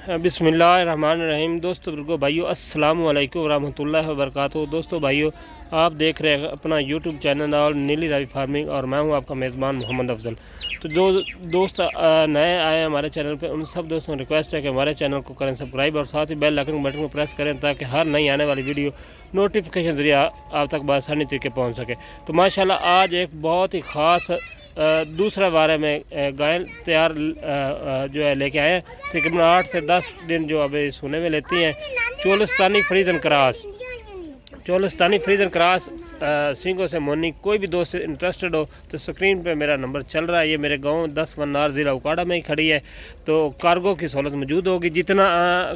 बिस्मिल्लाहिर्रहमानिर्रहीम। दोस्तों बुजुर्गों भाइयों, अस्सलामु अलैकुम वरहमतुल्लाहि वबरकातुहू। दोस्तों भाइयों, आप देख रहे हैं अपना यूट्यूब चैनल और नीली रावी फार्मिंग, और मैं हूं आपका मेज़बान मोहम्मद अफजल। तो जो दोस्त नए आए हमारे चैनल पे, उन सब दोस्तों को रिक्वेस्ट है कि हमारे चैनल को करें सब्सक्राइब और साथ ही बेल आइकन बटन को प्रेस करें ताकि हर नई आने वाली वीडियो नोटिफिकेशन जरिए आप तक बआसानी तरीके पहुँच सके। तो माशाल्लाह आज एक बहुत ही ख़ास दूसरा बारे में गाय तैयार जो है लेके आए हैं। तकरीबन 8 से 10 दिन जो अभी सोने में लेती हैं। चोलिस्तानी फ्रीजन क्रॉस सिंगों से मोनी। कोई भी दोस्त इंटरेस्टेड हो तो स्क्रीन पे मेरा नंबर चल रहा है। ये मेरे गांव 10 वनार ज़िला उकाड़ा में ही खड़ी है। तो कार्गो की सहूलत मौजूद होगी, जितना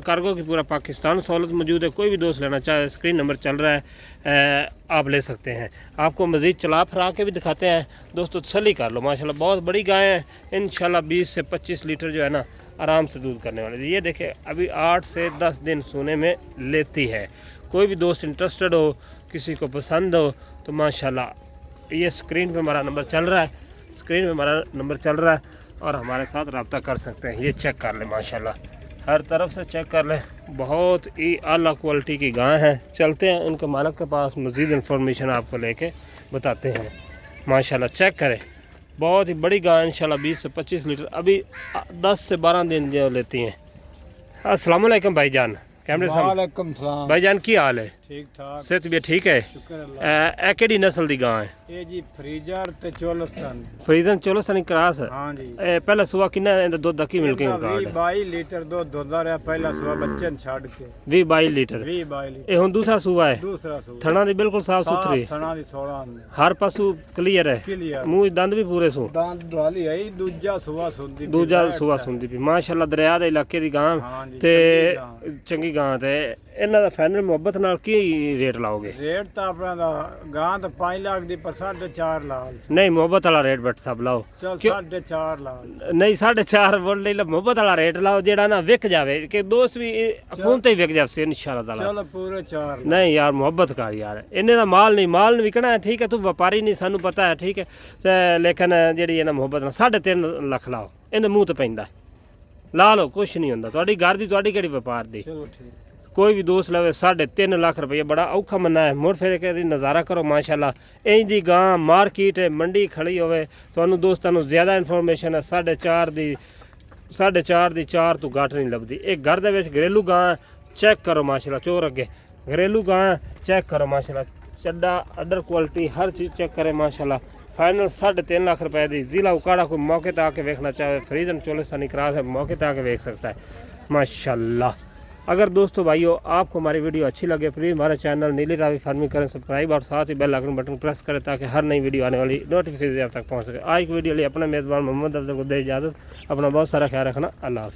कार्गो की पूरा पाकिस्तान सहूलत मौजूद है। कोई भी दोस्त लेना चाहे स्क्रीन नंबर चल रहा है, आप ले सकते हैं। आपको मज़ीद चला फिरा के भी दिखाते हैं। दोस्तों तसल्ली कर लो, माशाल्लाह बहुत बड़ी गाय है। इंशाल्लाह 20 से 25 लीटर जो है ना आराम से दूध करने वाली। ये देखें अभी 8 से 10 दिन सोने में लेती है। कोई भी दोस्त इंटरेस्टेड हो, किसी को पसंद हो तो माशाल्लाह ये स्क्रीन पे हमारा नंबर चल रहा है, और हमारे साथ रब्ता कर सकते हैं। ये चेक कर लें, माशाल्लाह हर तरफ से चेक कर लें। बहुत ही आला क्वालिटी की गाय है। चलते हैं उनके मालिक के पास, मज़ीद इन्फॉर्मेशन आपको लेके बताते हैं। माशाल्लाह चेक करें, बहुत ही बड़ी गाय इंशाल्लाह 20 से 25 लीटर अभी 10 से 12 दिन जो लेती हैं। अस्सलाम वालेकुम भाईजान। कैमरे सामने भाईजान की हाल है? ठीक ठाक, सेहत भी ठीक है। शुक्र अल्लाह। ए केड़ी नस्ल दी गां है? ये जी फ्रीजर ते चोलिस्तान। फ्रीजन चोलिस्तानी क्रॉस है। हां जी। पहला सुबह कितना इंदा दुध दा की मिल्किंग रिकॉर्ड है? 22 लीटर दूध दोदा रहा पहला सुबह बच्चे ने छाड़ के। 22 लीटर। 22 लीटर। ए हुन दूसरा सुबह है? दूसरा सुबह। थना दी बिल्कुल साफ सुथरी। थना दी 16 हर पासू क्लियर है। क्लियर। मुंह दंद भी पूरे सु। दांत दुआली है। दूजा सुबह सुंदी पी। माशाल्लाह दरिया दे इलाके दी गां ते चंगी गां ते इन्हां दा फाइनल मोहब्बत नाल की रेट लाओगे? रेट तो अपना दा गां तो 5 लाख दी पर 4.5 लाख। नहीं मोहब्बत वाला रेट बट सब लाओ। चल 4.5 लाख नहीं 4.5 बोल ले, मोहब्बत वाला रेट लाओ जेड़ा ना विक जावे कि दोस्त भी फोन ते विक जावे इंशाल्लाह ताला। चलो पूरे 4 नहीं यार मोहब्बत कर यार, इन्ने दा माल नहीं विकना है। ठीक है तू व्यापारी नहीं, सानू पता है। ठीक है लेकिन जेड़ी है ना मोहब्बत ना 3.5 लाख लाओ, इन्हें मुंह ते पैंदा ला लो, कुछ नहीं होंदा। तुहाडी घर दी तुहाडी केड़ी व्यापार दी। चलो ठीक। कोई भी दोस्त लवे 3.5 लाख रुपये बड़ा औखा मना है। मुड़ फिर के नज़ारा करो माशाल्लाह। इंज दी गां मार्केट है, मंडी खड़ी होवे, तुहानू दोस्तां नू ज़्यादा इन्फॉर्मेशन है। 4.5 दी 4 तो घट नहीं लभदी। एक घर दे विच घरेलू गां चेक करो माशाल्लाह, चोर अगे घरेलू गां चेक करो माशाल्लाह, चड्डा अडर क्वालिटी हर चीज़ चेक करे माशाल्लाह। फाइनल 3.5 लाख रुपए दी। ज़िला उकाड़ा कोई मौके पर आके देखना चाहे, फ्रीजन चोलिस्तानी क्रॉस है, मौके पर आके देख सकता है माशाल्लाह। अगर दोस्तों भाइयों आपको हमारी वीडियो अच्छी लगे, प्लीज़ हमारे चैनल नीली रावी फार्मिंग करें सब्सक्राइब, और साथ ही बेल आइकन बटन प्रेस करें ताकि हर नई वीडियो आने वाली नोटिफिकेशन आप तक पहुंच सके। आज की वीडियो लिए अपना मेज़बान मोहम्मद अफजल को दे इजाज़त। अपना बहुत सारा ख्याल रखना। अल्लाह हाफ़िज़।